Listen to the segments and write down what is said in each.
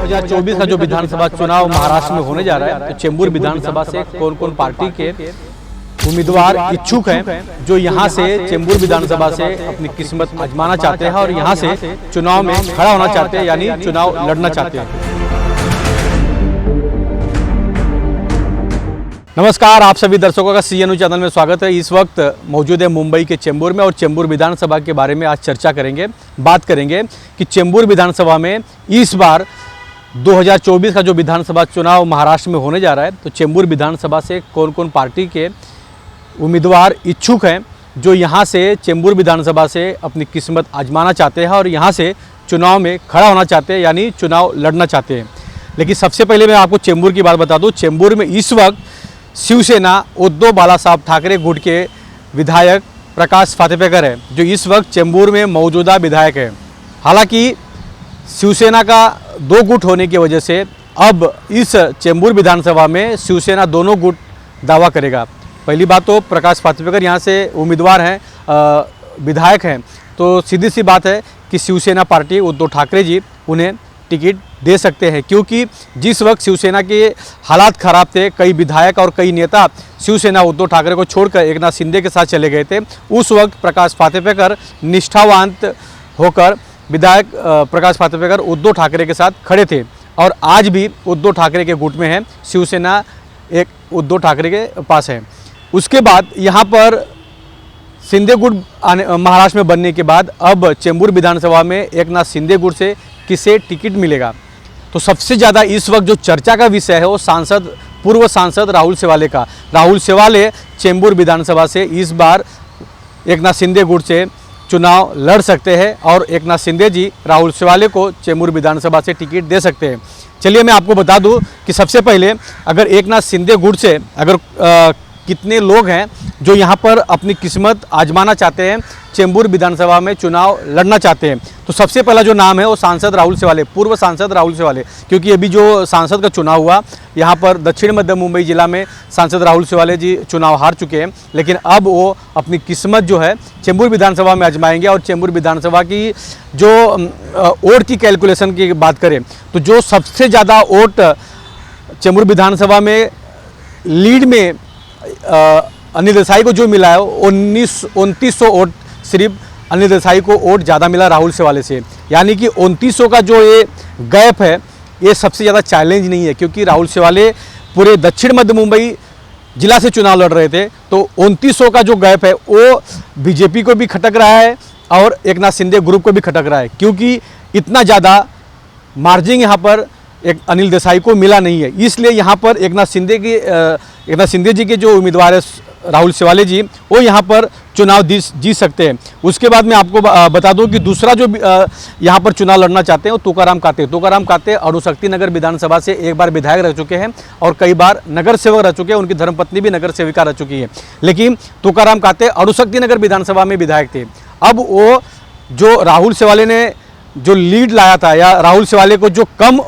2024 का जो विधानसभा चुनाव महाराष्ट्र में होने जा रहा है, तो चेंबूर विधानसभा से कौन कौन पार्टी के उम्मीदवार इच्छुक हैं जो यहां से चेंबूर विधानसभा से अपनी किस्मत आजमाना चाहते हैं और यहां से चुनाव में खड़ा होना चाहते हैं, यानी चुनाव लड़ना चाहते हैं। नमस्कार, आप सभी दर्शकों का CNU चैनल में स्वागत है। इस वक्त मौजूद है मुंबई के चेंबूर में और चेंबूर विधानसभा के बारे में आज चर्चा करेंगे, बात करेंगे कि चेंबूर विधानसभा में इस बार 2024 का जो विधानसभा चुनाव महाराष्ट्र में होने जा रहा है, तो चेंबूर विधानसभा से कौन कौन पार्टी के उम्मीदवार इच्छुक हैं जो यहाँ से चेंबूर विधानसभा से अपनी किस्मत आजमाना चाहते हैं और यहाँ से चुनाव में खड़ा होना चाहते हैं, यानी चुनाव लड़ना चाहते हैं। लेकिन सबसे पहले मैं आपको चेंबूर की बात बता दूँ। चेंबूर में इस वक्त शिवसेना उद्धव बालासाहब ठाकरे गुट के विधायक प्रकाश फातेपेकर है, जो इस वक्त चेंबूर में मौजूदा विधायक है। हालांकि शिवसेना का दो गुट होने की वजह से अब इस चेंबूर विधानसभा में शिवसेना दोनों गुट दावा करेगा। पहली बात तो प्रकाश फातेपेकर यहाँ से उम्मीदवार हैं, विधायक हैं, तो सीधी सी बात है कि शिवसेना पार्टी उद्धव ठाकरे जी उन्हें टिकट दे सकते हैं, क्योंकि जिस वक्त शिवसेना के हालात ख़राब थे, कई विधायक और कई नेता शिवसेना उद्धव ठाकरे को छोड़कर एकनाथ शिंदे के साथ चले गए थे। उस वक्त प्रकाश फातेपेकर निष्ठावान होकर विधायक प्रकाश फातेपेकर उद्धव ठाकरे के साथ खड़े थे और आज भी उद्धव ठाकरे के गुट में है। शिवसेना एक उद्धव ठाकरे के पास है। उसके बाद यहाँ पर शिंदे गुट महाराष्ट्र में बनने के बाद अब चेंबूर विधानसभा में एकनाथ शिंदे गुट से किसे टिकट मिलेगा, तो सबसे ज़्यादा इस वक्त जो चर्चा का विषय है वो पूर्व सांसद राहुल शेवाले का। राहुल शेवाले चेंबूर विधानसभा से इस बार एकनाथ शिंदे गुट से चुनाव लड़ सकते हैं और एकनाथ शिंदे जी राहुल शेवाले को चेंबूर विधानसभा से टिकट दे सकते हैं। चलिए मैं आपको बता दूं कि सबसे पहले अगर एकनाथ शिंदे गुट से कितने लोग हैं जो यहाँ पर अपनी किस्मत आजमाना चाहते हैं, चेंबूर विधानसभा में चुनाव लड़ना चाहते हैं, तो सबसे पहला जो नाम है वो सांसद राहुल शेवाले, पूर्व सांसद राहुल शेवाले। क्योंकि अभी जो सांसद का चुनाव हुआ यहाँ पर दक्षिण मध्य मुंबई जिला में सांसद राहुल शेवाले जी चुनाव हार चुके हैं, लेकिन अब वो अपनी किस्मत जो है चेंबूर विधानसभा में आजमाएंगे। और चेंबूर विधानसभा की जो वोट की कैलकुलेशन की बात करें तो जो सबसे ज़्यादा वोट चेंबूर विधानसभा में लीड में अनिल देसाई को जो मिला है 2900 वोट, सिर्फ अनिल देसाई को वोट ज़्यादा मिला राहुल शेवाले से, यानी कि 2900 का जो ये गैप है ये सबसे ज़्यादा चैलेंज नहीं है, क्योंकि राहुल शेवाले पूरे दक्षिण मध्य मुंबई जिला से चुनाव लड़ रहे थे। तो 2900 का जो गैप है वो बीजेपी को भी खटक रहा है और एकनाथ शिंदे ग्रुप को भी खटक रहा है, क्योंकि इतना ज़्यादा मार्जिन यहाँ पर एक अनिल देसाई को मिला नहीं है। इसलिए यहाँ पर एकनाथ शिंदे जी के जो उम्मीदवार है राहुल शेवाले जी, वो यहाँ पर चुनाव जीत सकते हैं। उसके बाद मैं आपको बता दूं कि दूसरा जो यहाँ पर चुनाव लड़ना चाहते हैं वो तुकाराम काते अणुशक्ति नगर विधानसभा से एक बार विधायक रह चुके हैं और कई बार नगर सेवक रह चुके हैं। उनकी धर्मपत्नी भी नगर सेविका रह चुकी है, लेकिन तुकाराम काते अणुशक्ति नगर विधानसभा में विधायक थे। अब वो जो राहुल शेवाले ने जो लीड लाया था, या राहुल शेवाले को जो कम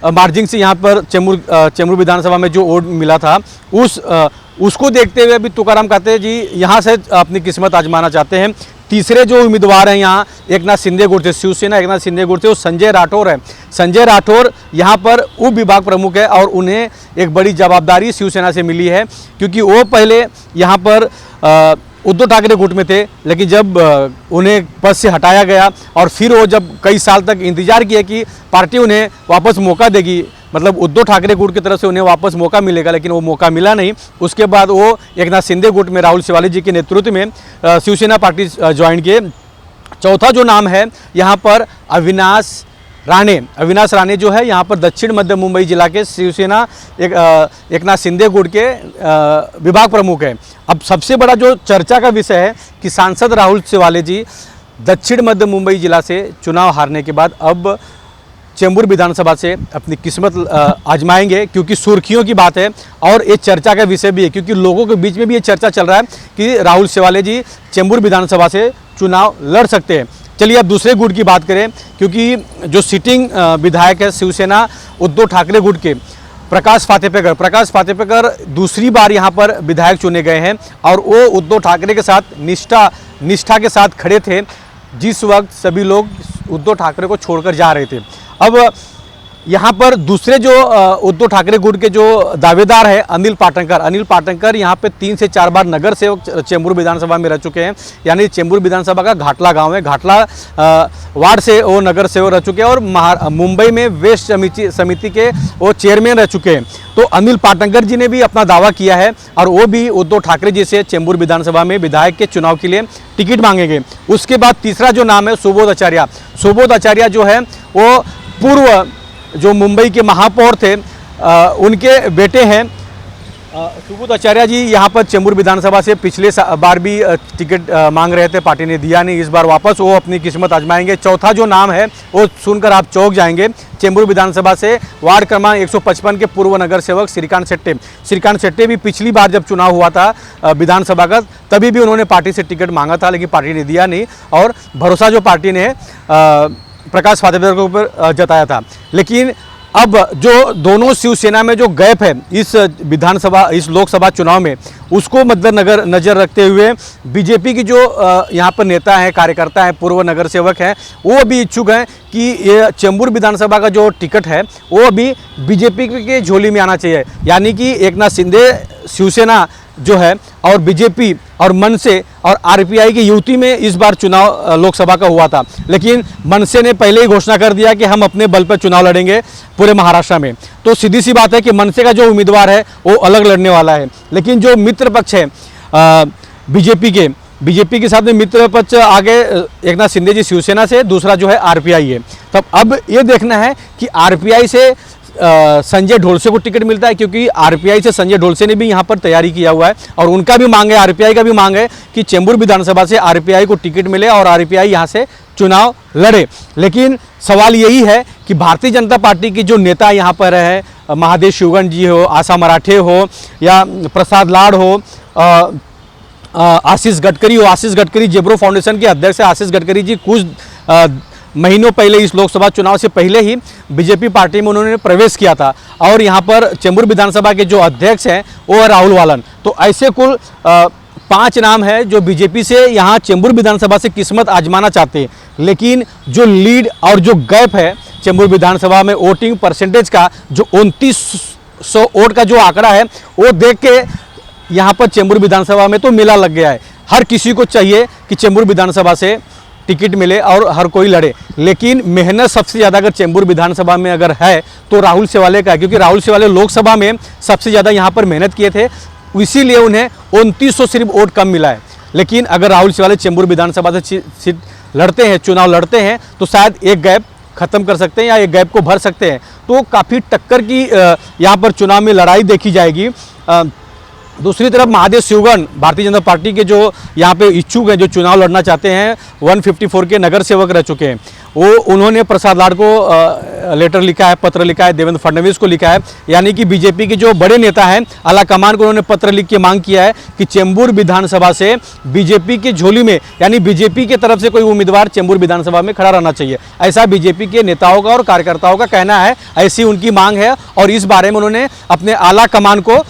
मार्जिन से यहाँ पर चेंबूर विधानसभा में जो वोट मिला था, उसको देखते हुए भी तुकाराम काते जी यहाँ से अपनी किस्मत आजमाना चाहते हैं। तीसरे जो उम्मीदवार हैं यहाँ एकनाथ शिंदे गुट से, शिवसेना एकनाथ शिंदे गुट से, वो संजय राठौर है। संजय राठौर यहाँ पर उप विभाग प्रमुख है और उन्हें एक बड़ी जवाबदारी शिवसेना से मिली है, क्योंकि वो पहले यहाँ पर उद्धव ठाकरे गुट में थे, लेकिन जब उन्हें पद से हटाया गया और फिर वो जब कई साल तक इंतजार किया कि पार्टी उन्हें वापस मौका देगी, मतलब उद्धव ठाकरे गुट की तरफ से उन्हें वापस मौका मिलेगा, लेकिन वो मौका मिला नहीं। उसके बाद वो एकनाथ शिंदे गुट में राहुल शेवाले जी के नेतृत्व में शिवसेना पार्टी ज्वाइन किए। चौथा जो नाम है यहाँ पर अविनाश राणे जो है यहाँ पर दक्षिण मध्य मुंबई जिला के शिवसेना एकनाथ शिंदे गुट के विभाग प्रमुख है। अब सबसे बड़ा जो चर्चा का विषय है कि सांसद राहुल शेवाले जी दक्षिण मध्य मुंबई जिला से चुनाव हारने के बाद अब चेंबूर विधानसभा से अपनी किस्मत आजमाएंगे, क्योंकि सुर्खियों की बात है और ये चर्चा का विषय भी है, क्योंकि लोगों के बीच में भी ये चर्चा चल रहा है कि राहुल शेवाले जी चेंबूर विधानसभा से चुनाव लड़ सकते हैं। चलिए अब दूसरे गुट की बात करें, क्योंकि जो सिटिंग विधायक है शिवसेना उद्धव ठाकरे गुट के प्रकाश फातेपेकर दूसरी बार यहाँ पर विधायक चुने गए हैं और वो उद्धव ठाकरे के साथ निष्ठा के साथ खड़े थे जिस वक्त सभी लोग उद्धव ठाकरे को छोड़कर जा रहे थे। अब यहाँ पर दूसरे जो उद्धव ठाकरे गुट के जो दावेदार है अनिल पाटणकर यहाँ पे 3 से 4 बार नगर सेवक चेंबूर विधानसभा में रह चुके हैं। यानी चेंबूर विधानसभा का घाटला गांव है, घाटला वार्ड से वो नगर सेवक रह चुके हैं और मुंबई में वेस्ट समिति के वो चेयरमैन रह चुके हैं। तो अनिल पाटणकर जी ने भी अपना दावा किया है और वो भी उद्धव ठाकरे जी से चेंबूर विधानसभा में विधायक के चुनाव के लिए टिकट मांगेंगे। उसके बाद तीसरा जो नाम है सुबोध आचार्य जो है वो पूर्व जो मुंबई के महापौर थे उनके बेटे हैं। सुबोध आचार्य जी यहाँ पर चेंबूर विधानसभा से पिछले बार भी टिकट मांग रहे थे, पार्टी ने दिया नहीं। इस बार वापस वो अपनी किस्मत आजमाएंगे। चौथा जो नाम है वो सुनकर आप चौंक जाएंगे। चेंबूर विधानसभा से वार्ड क्रमांक 155 के पूर्व नगर सेवक श्रीकांत शेट्टे भी पिछली बार जब चुनाव हुआ था विधानसभा का तभी भी उन्होंने पार्टी से टिकट मांगा था, लेकिन पार्टी ने दिया नहीं और भरोसा जो पार्टी ने प्रकाश फातेदार के ऊपर जताया था। लेकिन अब जो दोनों शिवसेना में जो गैप है इस लोकसभा चुनाव में, उसको नज़र रखते हुए बीजेपी की जो यहाँ पर नेता हैं, कार्यकर्ता हैं, पूर्व नगर सेवक हैं, वो भी इच्छुक हैं कि ये चेंबूर विधानसभा का जो टिकट है वो अभी बीजेपी के झोली में आना चाहिए। यानी कि एकनाथ शिंदे शिवसेना जो है और बीजेपी और मनसे और आरपीआई की युति में इस बार चुनाव लोकसभा का हुआ था, लेकिन मनसे ने पहले ही घोषणा कर दिया कि हम अपने बल पर चुनाव लड़ेंगे पूरे महाराष्ट्र में। तो सीधी सी बात है कि मनसे का जो उम्मीदवार है वो अलग लड़ने वाला है। लेकिन जो मित्र पक्ष है बीजेपी के साथ में मित्र पक्ष आगे एकनाथ शिंदे जी शिवसेना से, दूसरा जो है आरपीआई है। तब अब ये देखना है कि आरपीआई से संजय ढोलसे को टिकट मिलता है, क्योंकि आरपीआई से संजय ढोलसे ने भी यहाँ पर तैयारी किया हुआ है और उनका भी मांग है, आरपीआई का भी मांग है कि चेंबूर विधानसभा से आरपीआई को टिकट मिले और आरपीआई यहाँ से चुनाव लड़े। लेकिन सवाल यही है कि भारतीय जनता पार्टी की जो नेता यहाँ पर है, महादेव शिवगन जी हो, आशा मराठे हो या प्रसाद लाड हो, आशीष गडकरी जेब्रो फाउंडेशन के अध्यक्ष है आशीष गडकरी जी, कुछ महीनों पहले इस लोकसभा चुनाव से पहले ही बीजेपी पार्टी में उन्होंने प्रवेश किया था और यहाँ पर चेंबूर विधानसभा के जो अध्यक्ष हैं वो है राहुल वालन। तो ऐसे कुल 5 नाम है जो बीजेपी से यहाँ चेंबूर विधानसभा से किस्मत आजमाना चाहते हैं। लेकिन जो लीड और जो गैप है चेंबूर विधानसभा में वोटिंग परसेंटेज का, जो 2900 वोट का जो आंकड़ा है, वो देख के यहाँ पर चेंबूर विधानसभा में तो मेला लग गया है। हर किसी को चाहिए कि चेंबूर विधानसभा से टिकट मिले और हर कोई लड़े। लेकिन मेहनत सबसे ज़्यादा अगर चेंबूर विधानसभा में अगर है तो राहुल शेवाले का है, क्योंकि राहुल शेवाले लोकसभा में सबसे ज़्यादा यहाँ पर मेहनत किए थे, इसीलिए उन्हें 2900 सिर्फ वोट कम मिला है। लेकिन अगर राहुल शेवाले चेंबूर विधानसभा से सीट लड़ते हैं, चुनाव लड़ते हैं, तो शायद एक गैप खत्म कर सकते हैं या एक गैप को भर सकते हैं। तो काफ़ी टक्कर की यहाँ पर चुनाव में लड़ाई देखी जाएगी। दूसरी तरफ महादेव शिवगन भारतीय जनता पार्टी के जो यहाँ पे इच्छुक हैं, जो चुनाव लड़ना चाहते हैं, 154 के नगर सेवक रह चुके हैं, वो उन्होंने प्रसाद लाड को लेटर लिखा है, पत्र लिखा है, देवेंद्र फडणवीस को लिखा है। यानी कि बीजेपी के जो बड़े नेता हैं आला कमान को उन्होंने पत्र लिख के मांग किया है कि चेंबूर विधानसभा से बीजेपी के झोली में, यानी बीजेपी की तरफ से कोई उम्मीदवार चेंबूर विधानसभा में खड़ा रहना चाहिए। ऐसा बीजेपी के नेताओं का और कार्यकर्ताओं का कहना है, ऐसी उनकी मांग है और इस बारे में उन्होंने अपने आला कमान को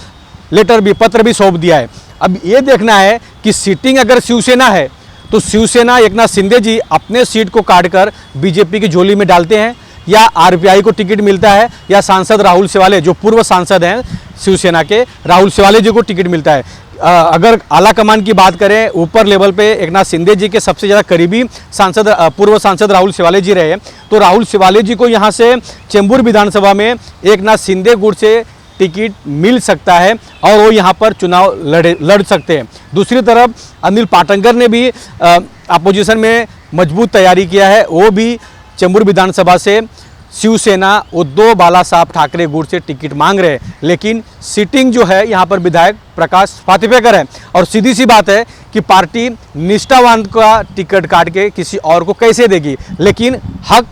पत्र भी सौंप दिया है। अब ये देखना है कि सीटिंग अगर शिवसेना है तो शिवसेना एकनाथ शिंदे जी अपने सीट को काटकर बीजेपी की झोली में डालते हैं, या आरपीआई को टिकट मिलता है, या सांसद राहुल शेवाले जो पूर्व सांसद हैं शिवसेना के, राहुल शेवाले जी को टिकट मिलता है। अगर आला कमान की बात करें, ऊपर लेवल पे एकनाथ शिंदे जी के सबसे ज़्यादा करीबी सांसद पूर्व सांसद राहुल शेवाले जी रहे, तो राहुल शेवाले जी को यहाँ से चेंबूर विधानसभा में एकनाथ शिंदे गुट से टिकट मिल सकता है और वो यहाँ पर चुनाव लड़ सकते हैं। दूसरी तरफ अनिल पाटणकर ने भी अपोजिशन में मजबूत तैयारी किया है, वो भी चेंबूर विधानसभा से शिवसेना उद्धव बाला साहब ठाकरे गुट से टिकट मांग रहे हैं। लेकिन सीटिंग जो है यहाँ पर विधायक प्रकाश फातेपेकर है और सीधी सी बात है कि पार्टी निष्ठावान का टिकट काट के किसी और को कैसे देगी। लेकिन हक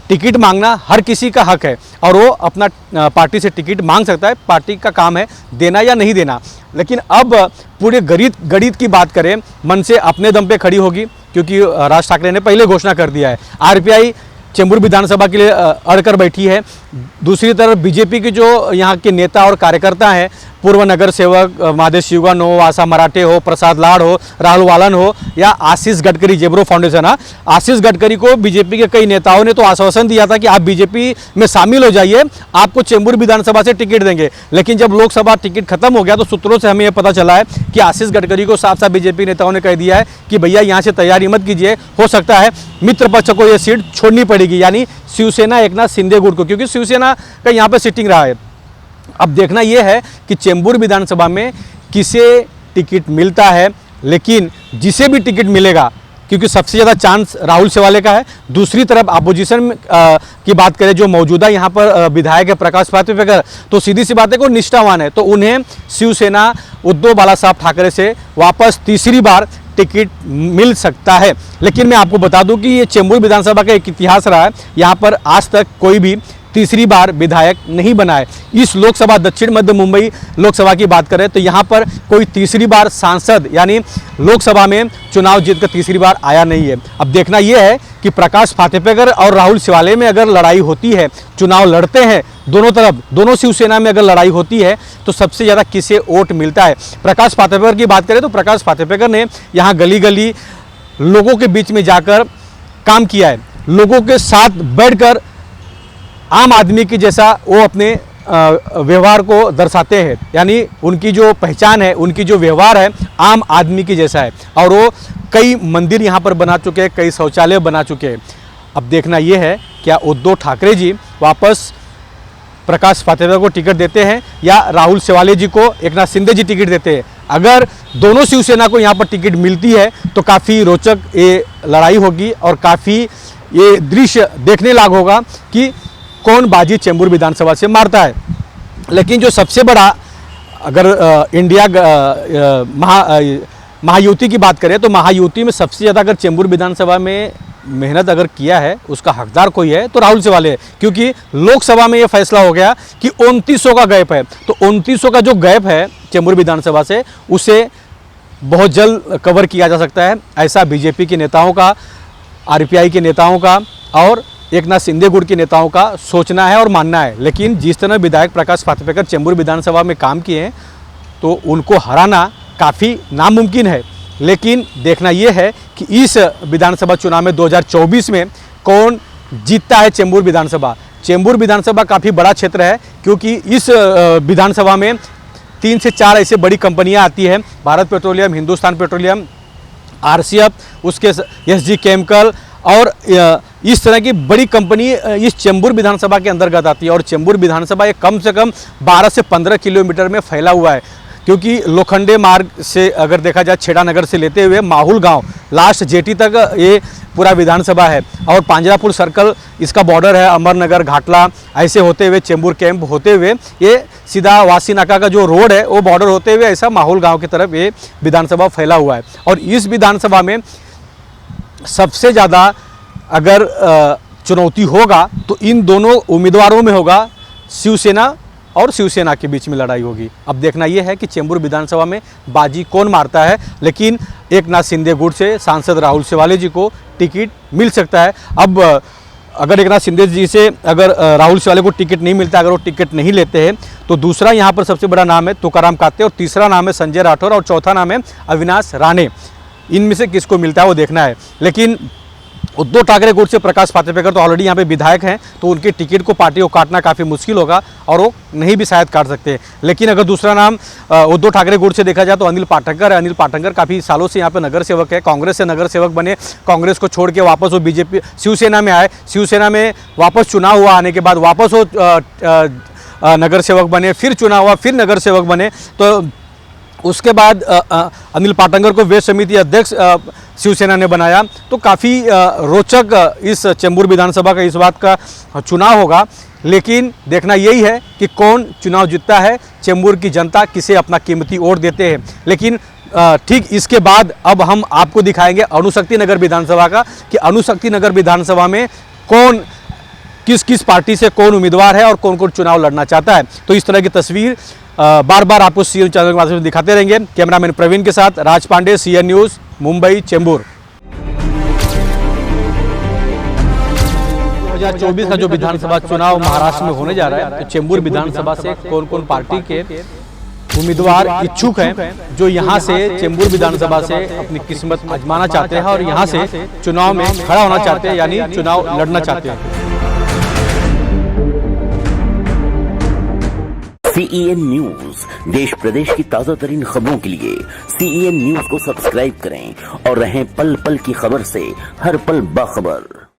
टिकट मांगना हर किसी का हक है और वो अपना पार्टी से टिकट मांग सकता है, पार्टी का काम है देना या नहीं देना। लेकिन अब पूरे गणित की बात करें, मन से अपने दम पे खड़ी होगी, क्योंकि राज ठाकरे ने पहले घोषणा कर दिया है। आरपीआई चेंबूर विधानसभा के लिए अड़कर बैठी है। दूसरी तरफ बीजेपी के जो यहाँ के नेता और कार्यकर्ता हैं, पूर्व नगर सेवक महादेव शिवगन हो, आशा मराठे हो, प्रसाद लाड हो, राहुल वालन हो या आशीष गडकरी, जेब्रो फाउंडेशन। आशीष गडकरी को बीजेपी के कई नेताओं ने तो आश्वासन दिया था कि आप बीजेपी में शामिल हो जाइए, आपको चेंबूर विधानसभा से टिकट देंगे। लेकिन जब लोकसभा टिकट खत्म हो गया तो सूत्रों से हमें यह पता चला है कि आशीष गडकरी को साफ साफ बीजेपी नेताओं ने कह दिया है कि भैया यहाँ से तैयारी मत कीजिए, हो सकता है मित्र पक्ष को यह सीट छोड़नी पड़ेगी, यानी शिवसेना एकनाथ शिंदे गुट को, क्योंकि शिवसेना का यहाँ पर सिटिंग रहा है। अब देखना यह है कि चेंबूर विधानसभा में किसे टिकट मिलता है, लेकिन जिसे भी टिकट मिलेगा, क्योंकि सबसे ज़्यादा चांस राहुल सेवाले का है। दूसरी तरफ अपोजिशन की बात करें, जो मौजूदा यहाँ पर विधायक है प्रकाश पातेकर, तो सीधी सी बात है कि वो निष्ठावान है, तो उन्हें शिवसेना उद्धव बाला साहब ठाकरे से वापस तीसरी बार टिकट मिल सकता है। लेकिन मैं आपको बता दूं कि ये चेंबूर विधानसभा का एक इतिहास रहा है, यहाँ पर आज तक कोई भी तीसरी बार विधायक नहीं बना है। इस लोकसभा दक्षिण मध्य मुंबई लोकसभा की बात करें तो यहाँ पर कोई तीसरी बार सांसद यानी लोकसभा में चुनाव जीतकर तीसरी बार आया नहीं है। अब देखना यह है कि प्रकाश पातेकर और राहुल सेवाले में अगर लड़ाई होती है, चुनाव लड़ते हैं दोनों तरफ, दोनों शिवसेना में अगर लड़ाई होती है तो सबसे ज़्यादा किसे वोट मिलता है। प्रकाश पातेकर की बात करें तो प्रकाश पातेकर ने यहाँ गली गली लोगों के बीच में जाकर काम किया है, लोगों के साथ बैठकर आम आदमी की जैसा वो अपने व्यवहार को दर्शाते हैं, यानी उनकी जो पहचान है, उनकी जो व्यवहार है आम आदमी की जैसा है। और वो कई मंदिर यहाँ पर बना चुके हैं, कई शौचालय बना चुके हैं। अब देखना ये है क्या उद्धव ठाकरे जी वापस प्रकाश पातेकर को टिकट देते हैं या राहुल सेवाले जी को एकनाथ शिंदे जी टिकट देते हैं। अगर दोनों शिवसेना को यहाँ पर टिकट मिलती है तो काफ़ी रोचक ये लड़ाई होगी और काफ़ी ये दृश्य देखने लायक होगा कि कौन बाजी चेंबूर विधानसभा से मारता है। लेकिन जो सबसे बड़ा अगर इंडिया महायुति की बात करें तो महायुति में सबसे ज़्यादा अगर चेंबूर विधानसभा में मेहनत अगर किया है उसका हकदार कोई है तो राहुल सेवाले है, क्योंकि लोकसभा में ये फैसला हो गया कि 2900 का गैप है, तो 2900 का जो गैप है चेंबूर विधानसभा से उसे बहुत जल्द कवर किया जा सकता है, ऐसा बीजेपी के नेताओं का, आरपीआई के नेताओं का और एकनाथ शिंदे गुट के नेताओं का सोचना है और मानना है। लेकिन जिस तरह विधायक प्रकाश पातेकर चेंबूर विधानसभा में काम किए हैं तो उनको हराना काफ़ी नामुमकिन है। लेकिन देखना यह है कि इस विधानसभा चुनाव में 2024 में कौन जीतता है चेंबूर विधानसभा। चेंबूर विधानसभा काफ़ी बड़ा क्षेत्र है, क्योंकि इस विधानसभा में 3 से 4 ऐसे बड़ी कंपनियां आती हैं, Bharat petroleum, Hindustan petroleum, RCF, उसके एसजी केमिकल और इस तरह की बड़ी कंपनी इस चेंबूर विधानसभा के अंतर्गत आती है। और चेंबूर विधानसभा एक कम से कम 12 से 15 किलोमीटर में फैला हुआ है, क्योंकि लोखंडे मार्ग से अगर देखा जाए छेड़ा नगर से लेते हुए माहुल गांव लास्ट जेटी तक ये पूरा विधानसभा है और पांजरापुर सर्कल इसका बॉर्डर है, अमरनगर, घाटला ऐसे होते हुए चेंबूर कैंप होते हुए ये सीधा वासी नाका का जो रोड है वो बॉर्डर होते हुए ऐसा माहुल गांव की तरफ ये विधानसभा फैला हुआ है। और इस विधानसभा में सबसे ज़्यादा अगर चुनौती होगा तो इन दोनों उम्मीदवारों में होगा, शिवसेना और शिवसेना के बीच में लड़ाई होगी। अब देखना यह है कि चेंबूर विधानसभा में बाजी कौन मारता है, लेकिन एकनाथ शिंदे गुट से सांसद राहुल सेवाले जी को टिकट मिल सकता है। अब अगर एकनाथ शिंदे जी से अगर राहुल सेवाले को टिकट नहीं मिलता, अगर वो टिकट नहीं लेते हैं तो दूसरा यहाँ पर सबसे बड़ा नाम है तुकाराम काते और तीसरा नाम है संजय राठौर और चौथा नाम है अविनाश राणे। इनमें से किसको मिलता है वो देखना है। लेकिन उद्धव ठाकरे गुट से प्रकाश पातेकर तो ऑलरेडी यहाँ पे विधायक हैं, तो उनके टिकट को पार्टी को काटना काफ़ी मुश्किल होगा और वो नहीं भी शायद काट सकते हैं। लेकिन अगर दूसरा नाम उद्धव ठाकरे गुट से देखा जाए तो अनिल पाटकर है। अनिल पाटकर काफ़ी सालों से यहाँ पे नगर सेवक है, कांग्रेस से नगर सेवक बने, कांग्रेस को छोड़ के वापस वो बीजेपी शिवसेना में आए, शिवसेना में वापस चुनाव हुआ, आने के बाद वापस वो नगर सेवक बने, फिर चुनाव हुआ, फिर नगर सेवक बने। तो उसके बाद अनिल पाटकर को वेस्ट समिति अध्यक्ष शिवसेना ने बनाया। तो काफ़ी रोचक इस चेंबूर विधानसभा का इस बात का चुनाव होगा। लेकिन देखना यही है कि कौन चुनाव जीतता है, चेंबूर की जनता किसे अपना कीमती वोट देते हैं। लेकिन ठीक इसके बाद अब हम आपको दिखाएंगे अणुशक्ति नगर विधानसभा का कि अणुशक्ति नगर विधानसभा में कौन किस किस पार्टी से कौन उम्मीदवार है और कौन कौन चुनाव लड़ना चाहता है। तो इस तरह की तस्वीर बार बार आपको सीएन चैनल के माध्यम से दिखाते रहेंगे। कैमरामैन प्रवीण के साथ राज पांडे, सीएन न्यूज़, मुंबई, चेंबूर। 2024 का जो विधानसभा चुनाव महाराष्ट्र में होने जा रहा है, तो चेंबूर विधानसभा से कौन कौन पार्टी के उम्मीदवार इच्छुक हैं जो यहाँ से चेंबूर विधानसभा से अपनी किस्मत आजमाना चाहते हैं और यहाँ से चुनाव में खड़ा होना चाहते हैं, यानी चुनाव लड़ना चाहते हैं। CEN न्यूज देश प्रदेश की ताजा तरीन खबरों के लिए CEN न्यूज को सब्सक्राइब करें और रहें पल पल की खबर से हर पल बाखबर।